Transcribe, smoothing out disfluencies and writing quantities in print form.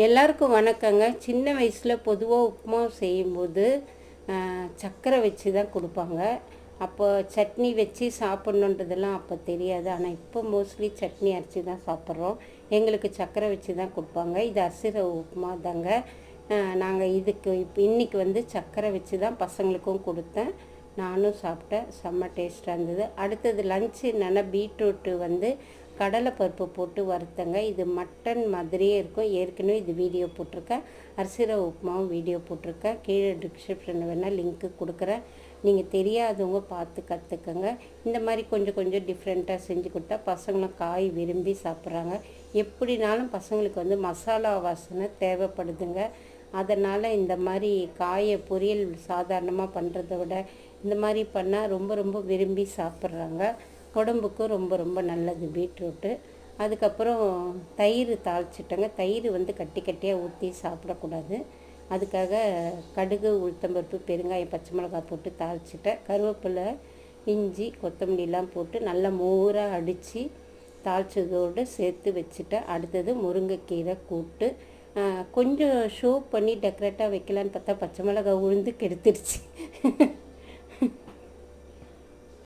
எல்லாருக்கும் வணக்கங்க. சின்ன வயசில் பொதுவாக உப்புமா செய்யும்போது சர்க்கரை வச்சு தான் கொடுப்பாங்க. அப்போ சட்னி வச்சு சாப்பிட்ணுன்றதெல்லாம் அப்போ தெரியாது. ஆனால் இப்போ மோஸ்ட்லி சட்னி அரைச்சி தான் சாப்பிட்றோம். எங்களுக்கு சர்க்கரை வச்சு தான் கொடுப்பாங்க. இது அரிசி ரவை உப்புமா தாங்க. நாங்கள் இதுக்கு இன்றைக்கி சர்க்கரை வச்சு தான் பசங்களுக்கும் கொடுத்தேன். நானும் சாப்பிட்டேன். செம்ம டேஸ்ட்டாக இருந்தது. அடுத்தது லஞ்சு என்னென்னா பீட்ரூட்டு கடலைப்பருப்பு போட்டு வறுத்தங்க. இது மட்டன் மாதிரியே இருக்கும். ஏற்கனவே இது வீடியோ போட்டிருக்கேன். அரிசி ரவை உப்புமாவும் வீடியோ போட்டிருக்கேன். கீழே டிஸ்கிரிப்ஷனில் வேணால் லிங்க்கு கொடுக்குறேன். நீங்கள் தெரியாதவங்க பார்த்து கற்றுக்கங்க. இந்த மாதிரி கொஞ்சம் கொஞ்சம் டிஃப்ரெண்ட்டாக செஞ்சு கொடுத்தா பசங்களும் காய் விரும்பி சாப்பிட்றாங்க. எப்படினாலும் பசங்களுக்கு மசாலா வாசனை தேவைப்படுதுங்க. அதனால் இந்த மாதிரி காயை பொரியல் சாதாரணமாக பண்ணுறத விட இந்த மாதிரி பண்ணால் ரொம்ப ரொம்ப விரும்பி சாப்பிட்றாங்க. உடம்புக்கும் ரொம்ப ரொம்ப நல்லது பீட்ரூட்டு. அதுக்கப்புறம் தயிர் தாளிச்சிட்டேங்க. தயிர் கட்டி கட்டியாக ஊற்றி சாப்பிடக்கூடாது. அதுக்காக கடுகு, உளுத்தம்பருப்பு, பெருங்காயம், பச்சை மிளகாய் போட்டு தாளிச்சிட்டேன். கருவேப்பிலை, இஞ்சி, கொத்தமல்லிலாம் போட்டு நல்லா மோராக அடித்து தாளிச்சதோடு சேர்த்து வச்சுட்டேன். அடுத்தது முருங்கைக்கீரை கூட்டு. கொஞ்சம் ஷோ பண்ணி டெக்கரேட்டாக வைக்கலான்னு பார்த்தா பச்சை மிளகாய் உளுந்து கெடுத்துருச்சு.